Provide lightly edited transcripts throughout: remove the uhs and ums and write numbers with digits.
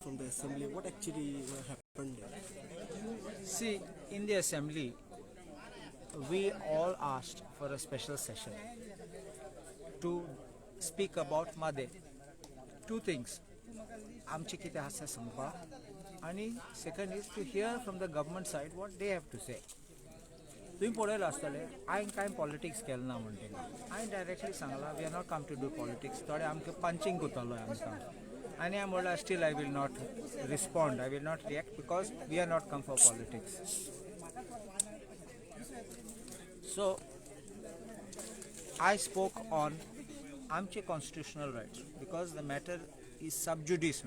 from the assembly. What actually happened there? See, in the assembly, we all asked for a special session to speak about Made. Two things. आमचे कितें आसा सांगपाक आनी second is to hear from the government side what they have to say. तुम्ही पळयलां आसतलें हांवें कांय पॉलिटिक्स केलें ना म्हणटलें. हांवें डायरेक्टली सांगलां we are not come to do politics. थोडे आमकां पंचिंग कोत्तलो आमकां आनी हांवें म्हणलां still I will not respond, I will not react because we are not come for politics. So I spoke on आमचे constitutional rights because the matter is sub judice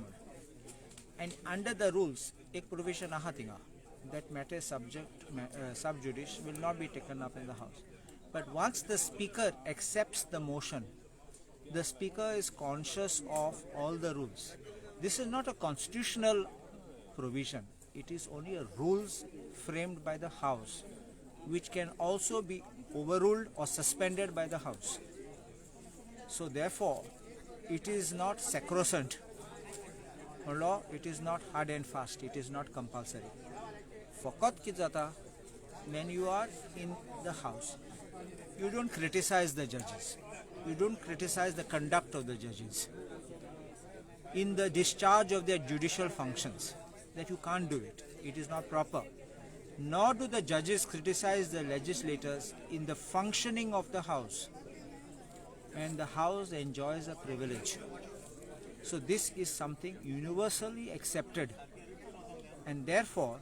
and under the rules एक provision आहा थिंगा that matter sub judice will not be taken up in the house. But once the speaker accepts the motion, the speaker is conscious of all the rules. This is not a constitutional provision, it is only a rules framed by the house which can also be overruled or suspended by the house. So therefore it is not sacrosanct law, it is not hard and fast, it is not compulsory. Faqat ki jata, when you are in the house, you don't criticize the judges, you don't criticize the conduct of the judges in the discharge of their judicial functions, that you can't do it, it is not proper. Nor do the judges criticize the legislators in the functioning of the house, and the house enjoys a privilege. So this is something universally accepted, and therefore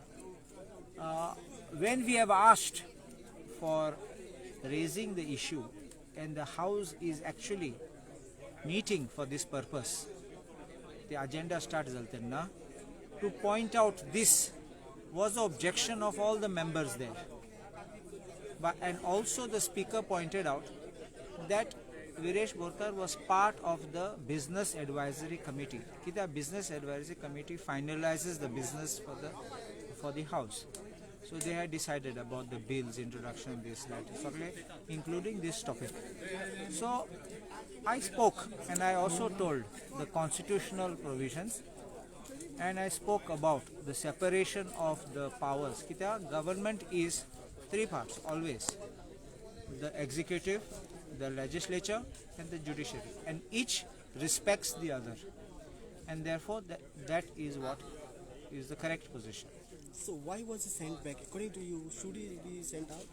when we have asked for raising the issue and the house is actually meeting for this purpose, the agenda starts na, to point out this was the objection of all the members there. And also the speaker pointed out that Viresh Borkar was part of the business advisory committee. The business advisory committee finalizes the business for the house. So they had decided about the bills, introduction, this, that, including this topic. So I spoke and I also told the constitutional provisions, and I spoke about the separation of the powers. Government is three parts always: the executive, the legislature, and the judiciary, and each respects the other, and therefore that is what is the correct position. So why was he sent back? According to you, should he be sent out?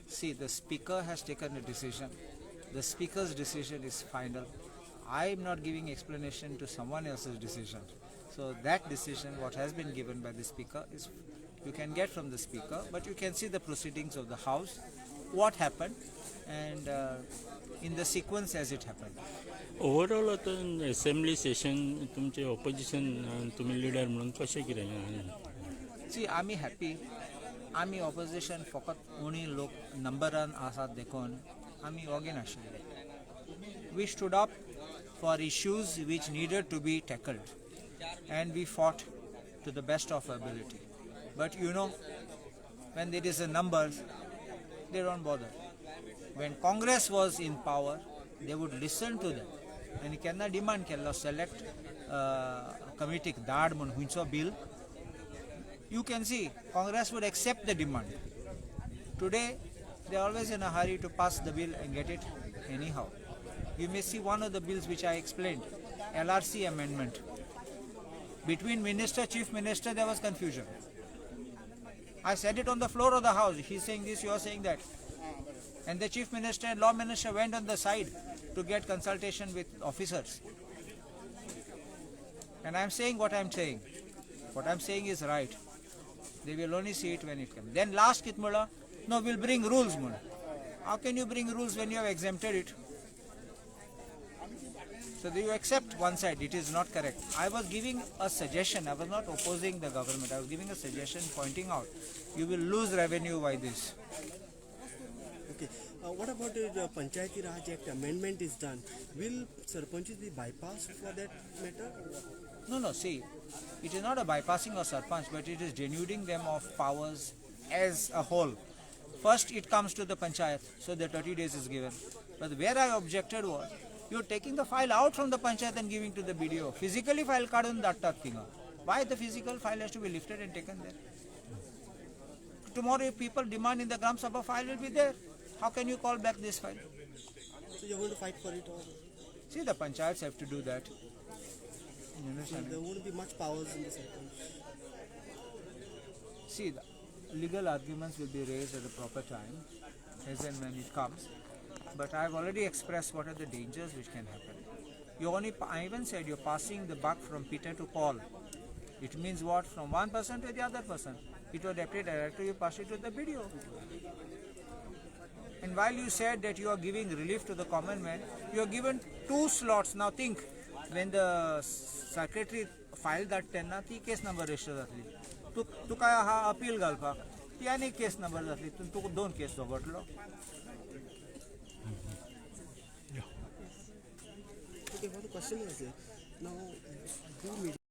See, the speaker has taken a decision. The speaker's decision is final. I am not giving explanation to someone else's decision. So that decision, what has been given by the speaker, is you can get from the speaker, but you can see the proceedings of the house, what happened, and in the sequence as it happened. Overall, at an assembly session, तुमचे opposition तुम्ही leader म्हणून कशे कितें? See, आमी happy. आमी opposition फकत उणी लोक नंबरान आसात देखून आमी ओगे नाशिल्ले. We stood up for issues which needed to be tackled, and we fought to the best of our ability. But you know, when there is a number, they don't bother. When Congress was in power, they would listen to them. And kenna demand kella select committee dad mun huncho bill. You can see Congress would accept the demand. Today, they are always in a hurry to pass the bill and get it anyhow. You may see one of the bills which I explained, LRC amendment. Between minister, chief minister, there was confusion. I said it on the floor of the house. He's saying this, you are saying that. And the chief minister and law minister went on the side to get consultation with officers. And I'm saying what I'm saying. What I'm saying is right. They will only see it when it comes. Then last kitmula, no, we'll bring rules, mula. How can you bring rules when you have exempted it? So you accept one side, it is not correct. I was giving a suggestion, I was not opposing the government, I was giving a suggestion pointing out, you will lose revenue by this. Okay. What about the Panchayati Raj Act amendment is done? Will Sarpanchs be bypassed for that matter? No, see, it is not a bypassing of Sarpanch, but it is denuding them of powers as a whole. First it comes to the Panchayat, so the 30 days is given. But where I objected was, You're taking the file out from the panchayat and giving to the BDO. Physically file kadun datta thinga. Why the physical file has to be lifted and taken there? Tomorrow if people demand in the Gram Sabha, file will be there. How can you call back this file? So you're going to fight for it, or See, the panchayats have to do that. You understand? there won't be much powers in the sarpanch? See, the legal arguments will be raised at the proper time, as and when it comes. But I've already expressed what are the dangers which can happen. I even said you're passing the buck from Peter to Paul. It means what? From one person to the other person. It was deputy director, you pass it to the BDO. And while you said that you are giving relief to the common man, you are given 2 slots. Now think, when the secretary filed that tenna, ती case number register जातली. तू काय हा appeal घालपाक, ती आनी case number जातली. तुका 2 case झगडलो. Okay, one question is now, do media